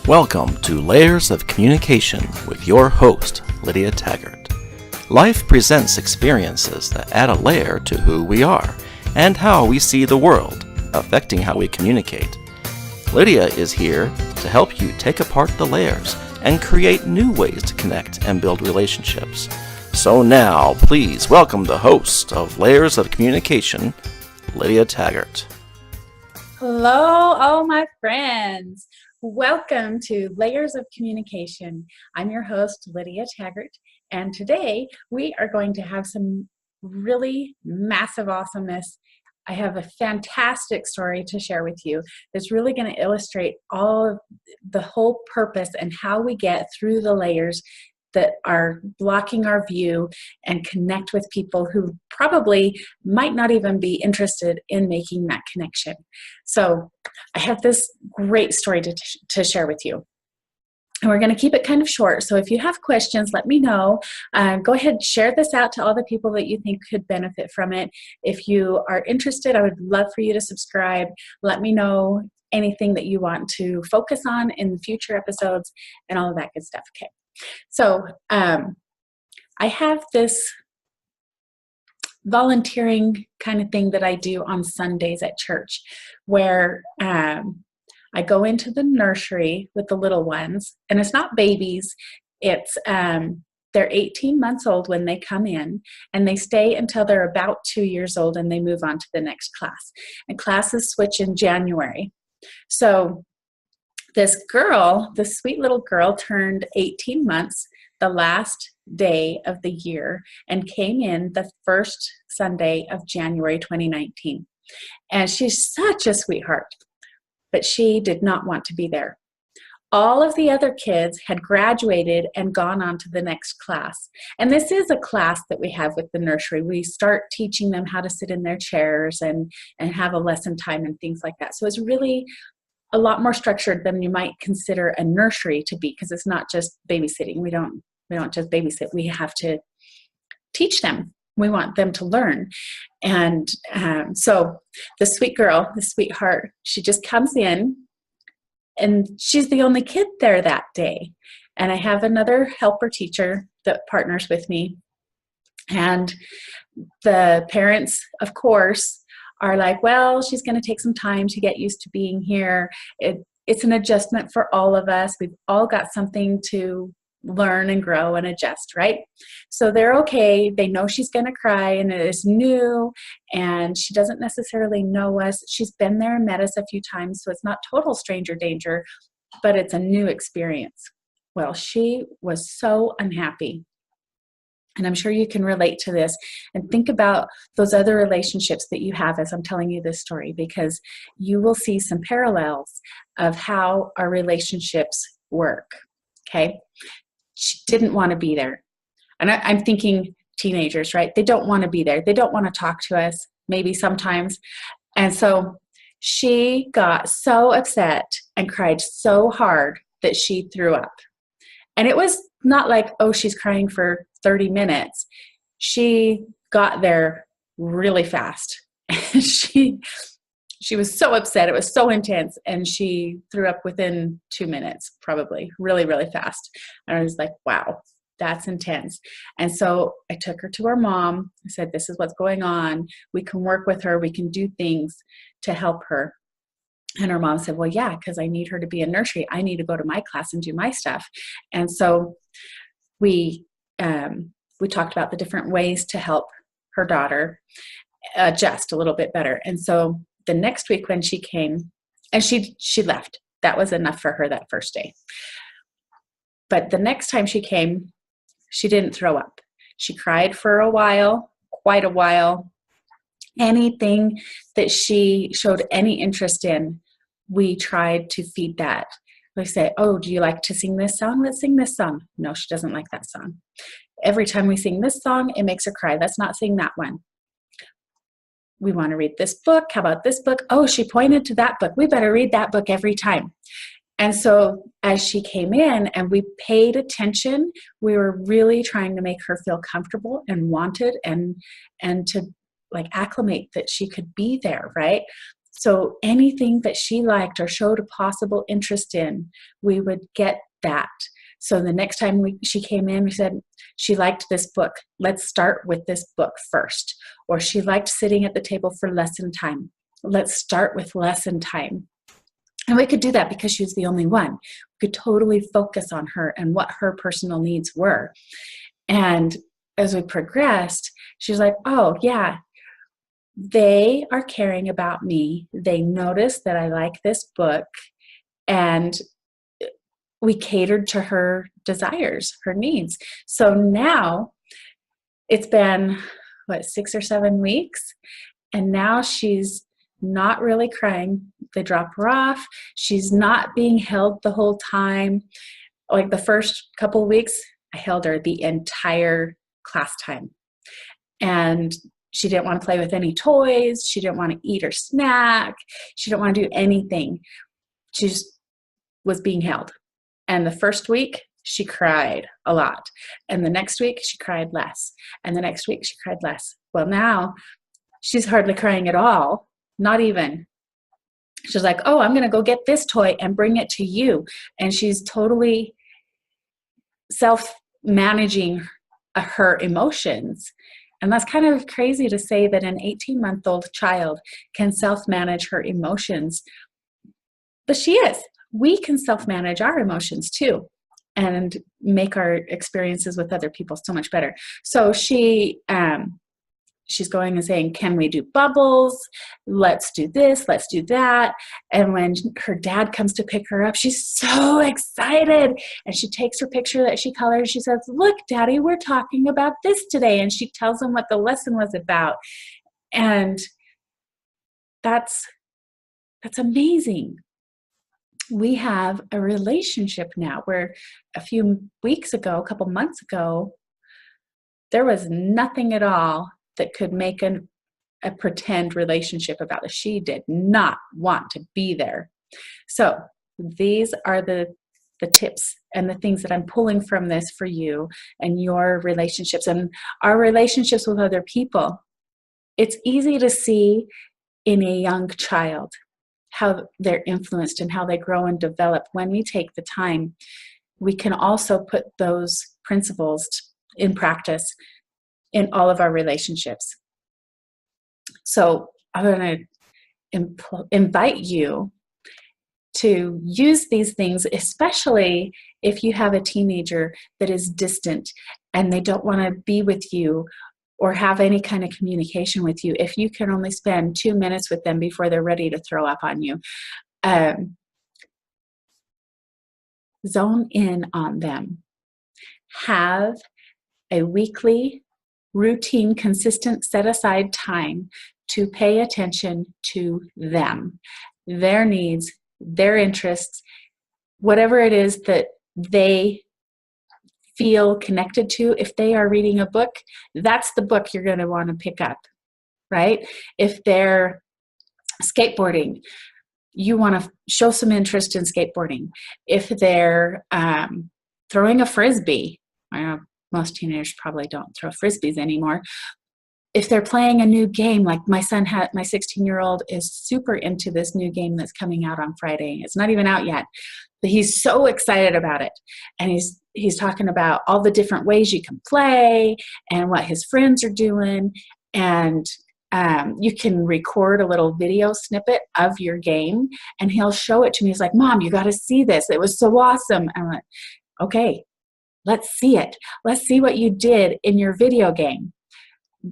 Welcome to Layers of Communication with your host, Lydia Taggart. Life presents experiences that add a layer to who we are and how we see the world, affecting how we communicate. Lydia is here to help you take apart the layers and create new ways to connect and build relationships. So now, please welcome the host of Layers of Communication, Lydia Taggart. Hello, all my friends. Welcome to Layers of Communication. I'm your host, Lydia Taggart, and today we are going to have some really massive awesomeness. I have a fantastic story to share with you that's really going to illustrate all of the whole purpose and how we get through the layers that are blocking our view and connect with people who probably might not even be interested in making that connection. So I have this great story to share with you. And we're going to keep it kind of short. So if you have questions, let me know. Go ahead, share this out to all the people that you think could benefit from it. If you are interested, I would love for you to subscribe. Let me know anything that you want to focus on in future episodes and all of that good stuff. Okay. So I have this volunteering kind of thing that I do on Sundays at church where I go into the nursery with the little ones, and it's not babies. It's they're 18 months old when they come in, and they stay until they're about 2 years old, and they move on to the next class. And classes switch in January. So this girl, this sweet little girl, turned 18 months the last day of the year and came in the first Sunday of January 2019. And she's such a sweetheart, but she did not want to be there. All of the other kids had graduated and gone on to the next class. And this is a class that we have with the nursery. We start teaching them how to sit in their chairs and have a lesson time and things like that. So it's really a lot more structured than you might consider a nursery to be, because it's not just babysitting. We don't just babysit. We have to teach them. We want them to learn. And so the sweet girl, the sweetheart, she just comes in, and she's the only kid there that day. And I have another helper teacher that partners with me. And the parents, of course, are like, well, she's going to take some time to get used to being here. It's an adjustment for all of us. We've all got something to learn and grow and adjust, right? So they're okay. They know she's going to cry, and it is new, and she doesn't necessarily know us. She's been there and met us a few times, so it's not total stranger danger, but it's a new experience. Well, she was so unhappy. And I'm sure you can relate to this and think about those other relationships that you have as I'm telling you this story, because you will see some parallels of how our relationships work, okay? She didn't want to be there. And I'm thinking teenagers, right? They don't want to be there. They don't want to talk to us, maybe sometimes. And so she got so upset and cried so hard that she threw up. And it was not like, oh, she's crying for 30 minutes. She got there really fast. She was so upset. It was so intense. And she threw up within 2 minutes, probably, really, really fast. And I was like, wow, that's intense. And so I took her to her mom. I said, this is what's going on. We can work with her. We can do things to help her. And her mom said, well, yeah, because I need her to be in nursery. I need to go to my class and do my stuff. And so we talked about the different ways to help her daughter adjust a little bit better. And so the next week when she came, and she left. That was enough for her that first day. But the next time she came, she didn't throw up. She cried for a while, quite a while. Anything that she showed any interest in, we tried to feed that. We say, oh, do you like to sing this song? Let's sing this song. No, she doesn't like that song. Every time we sing this song, it makes her cry. Let's not sing that one. We want to read this book. How about this book? Oh, she pointed to that book. We better read that book every time. And so as she came in and we paid attention, we were really trying to make her feel comfortable and wanted and to like acclimate that she could be there, right? So anything that she liked or showed a possible interest in, we would get that. So the next time she came in, we said, she liked this book. Let's start with this book first. Or she liked sitting at the table for lesson time. Let's start with lesson time. And we could do that because she was the only one. We could totally focus on her and what her personal needs were. And as we progressed, she's like, oh, yeah, they are caring about me. They notice that I like this book. And we catered to her desires, her needs. So now it's been, 6 or 7 weeks? And now she's not really crying. They drop her off. She's not being held the whole time. Like the first couple of weeks, I held her the entire class time. And she didn't want to play with any toys. She didn't want to eat or snack. She didn't want to do anything. She just was being held. And the first week, she cried a lot. And the next week, she cried less. And the next week, she cried less. Well, now she's hardly crying at all. Not even. She's like, oh, I'm going to go get this toy and bring it to you. And she's totally self-managing her emotions. And that's kind of crazy to say that an 18-month-old child can self-manage her emotions. But she is. We can self-manage our emotions too and make our experiences with other people so much better. So she's going and saying, can we do bubbles? Let's do this, let's do that. And when her dad comes to pick her up, she's so excited. And she takes her picture that she colored. She says, look, Daddy, we're talking about this today. And she tells him what the lesson was about. And that's amazing. We have a relationship now where a few weeks ago, a couple months ago, there was nothing at all that could make a pretend relationship about it. She did not want to be there. So these are the tips and the things that I'm pulling from this for you and your relationships and our relationships with other people. It's easy to see in a young child how they're influenced and how they grow and develop. When we take the time, we can also put those principles in practice in all of our relationships. So I'm going to invite you to use these things, especially if you have a teenager that is distant and they don't want to be with you or have any kind of communication with you. If you can only spend 2 minutes with them before they're ready to throw up on you, zone in on them. Have a weekly, routine, consistent, set-aside time to pay attention to them, their needs, their interests, whatever it is that they feel connected to. If they are reading a book, that's the book you're going to want to pick up, right? If they're skateboarding, you want to show some interest in skateboarding. If they're throwing a frisbee, I know most teenagers probably don't throw frisbees anymore. If they're playing a new game, like my 16-year-old is super into this new game that's coming out on Friday. It's not even out yet, but he's so excited about it. And he's talking about all the different ways you can play and what his friends are doing. And you can record a little video snippet of your game and he'll show it to me. He's like, Mom, you got to see this. It was so awesome. I'm like, okay, let's see it. Let's see what you did in your video game.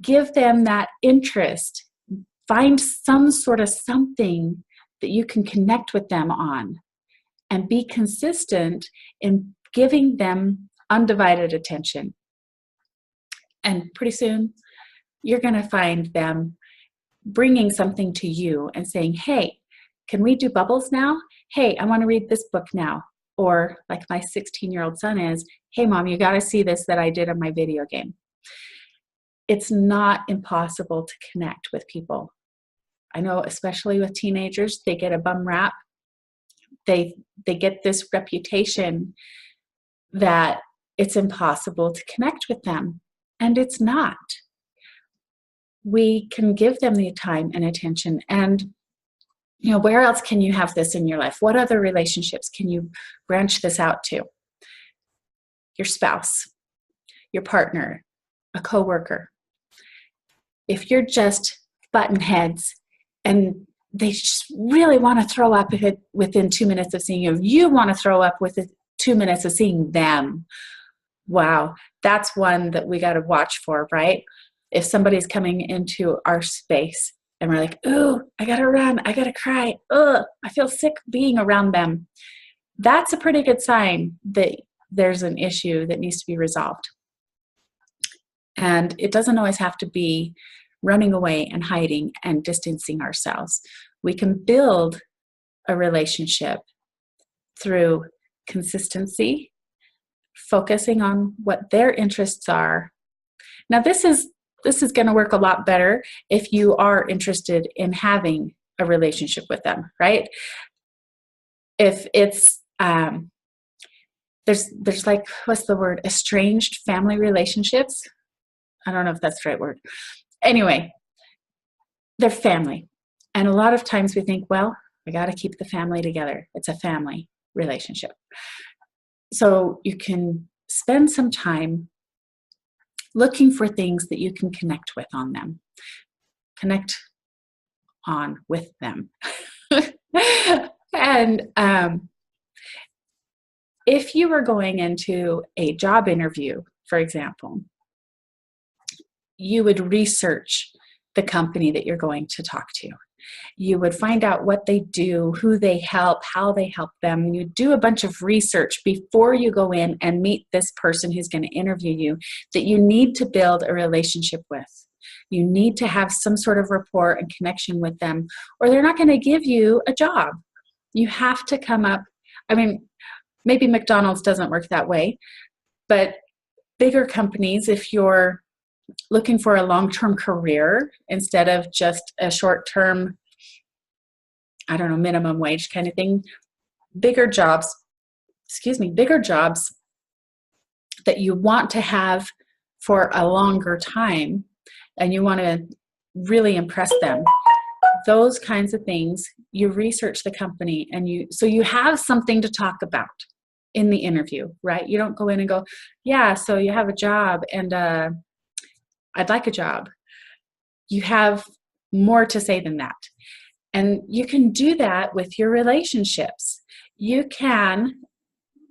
Give them that interest. Find some sort of something that you can connect with them on and be consistent in giving them undivided attention. And pretty soon, you're going to find them bringing something to you and saying, hey, can we do bubbles now? Hey, I want to read this book now. Or like my 16-year-old son is, hey, Mom, you got to see this that I did on my video game. It's not impossible to connect with people. I know, especially with teenagers, they get a bum rap. They get this reputation that it's impossible to connect with them, and it's not. We can give them the time and attention, and where else can you have this in your life? What other relationships can you branch this out to? Your spouse, your partner, a coworker. If you're just button heads and they just really want to throw up within 2 minutes of seeing you, you want to throw up within 2 minutes of seeing them. Wow, that's one that we got to watch for, right? If somebody's coming into our space and we're like, ooh, I got to run, I got to cry, ugh, I feel sick being around them. That's a pretty good sign that there's an issue that needs to be resolved. And it doesn't always have to be running away and hiding and distancing ourselves. We can build a relationship through consistency, focusing on what their interests are. Now, this is going to work a lot better if you are interested in having a relationship with them, right? If it's there's like, what's the word? Estranged family relationships. I don't know if that's the right word. Anyway, they're family. And a lot of times we think, well, I got to keep the family together. It's a family relationship. So you can spend some time looking for things that you can connect with on them. Connect on with them. And if you were going into a job interview, for example, you would research the company that you're going to talk to. You would find out what they do, who they help, how they help them. You do a bunch of research before you go in and meet this person who's going to interview you that you need to build a relationship with. You need to have some sort of rapport and connection with them, or they're not going to give you a job. You have to come up, maybe McDonald's doesn't work that way, but bigger companies, if you're looking for a long-term career instead of just a short-term, minimum wage kind of thing, bigger jobs that you want to have for a longer time and you want to really impress them, those kinds of things, you research the company and so you have something to talk about in the interview, right? You don't go in and go, yeah, so you have a job and I'd like a job. You have more to say than that. And you can do that with your relationships. You can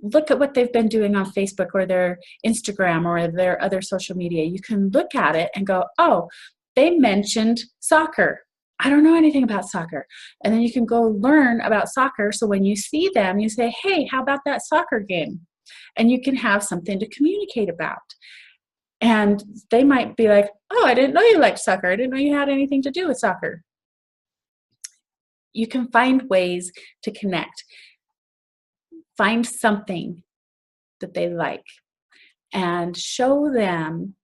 look at what they've been doing on Facebook or their Instagram or their other social media. You can look at it and go, oh, they mentioned soccer. I don't know anything about soccer. And then you can go learn about soccer. So when you see them, you say, hey, how about that soccer game? And you can have something to communicate about. And they might be like, oh, I didn't know you liked soccer. I didn't know you had anything to do with soccer. You can find ways to connect. Find something that they like and show them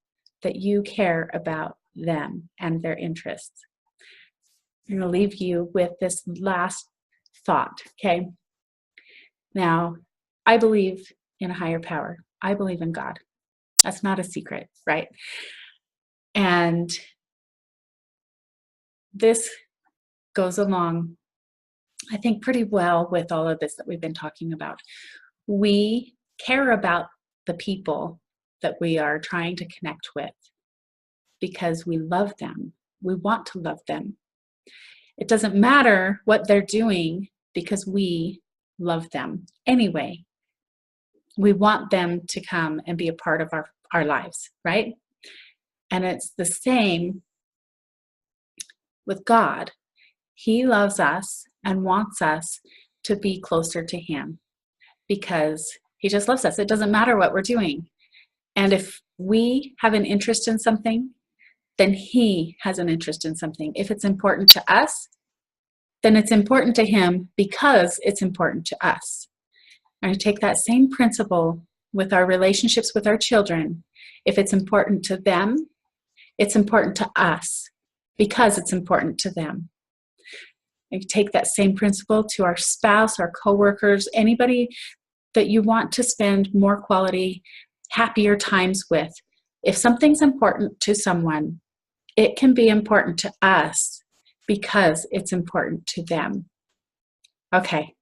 that you care about them and their interests. I'm going to leave you with this last thought, okay? Now, I believe in a higher power. I believe in God. That's not a secret, right? And this goes along, I think, pretty well with all of this that we've been talking about. We care about the people that we are trying to connect with because we love them. We want to love them. It doesn't matter what they're doing because we love them anyway. We want them to come and be a part of our lives, right? And it's the same with God. He loves us and wants us to be closer to Him because He just loves us. It doesn't matter what we're doing. And if we have an interest in something, then He has an interest in something. If it's important to us, then it's important to Him because it's important to us. And I take that same principle with our relationships with our children. If it's important to them, it's important to us because it's important to them. And take that same principle to our spouse, our coworkers, anybody that you want to spend more quality, happier times with. If something's important to someone, it can be important to us because it's important to them. Okay.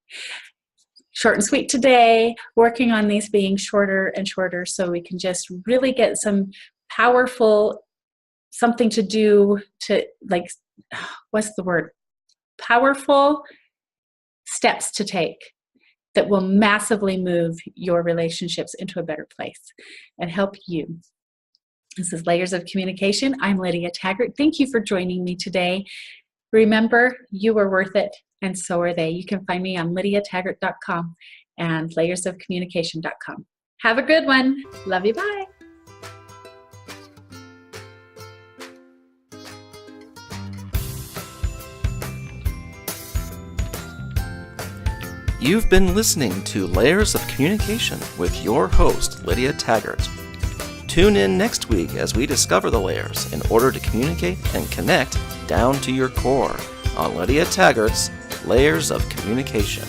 Short and sweet today, working on these being shorter and shorter so we can just really get some powerful something to do to, like, what's the word? Powerful steps to take that will massively move your relationships into a better place and help you. This is Layers of Communication. I'm Lydia Taggart. Thank you for joining me today. Remember, you are worth it, and so are they. You can find me on lydiataggart.com and layersofcommunication.com. Have a good one. Love you. Bye. You've been listening to Layers of Communication with your host, Lydia Taggart. Tune in next week as we discover the layers in order to communicate and connect down to your core on Lydia Taggart's Layers of Communication.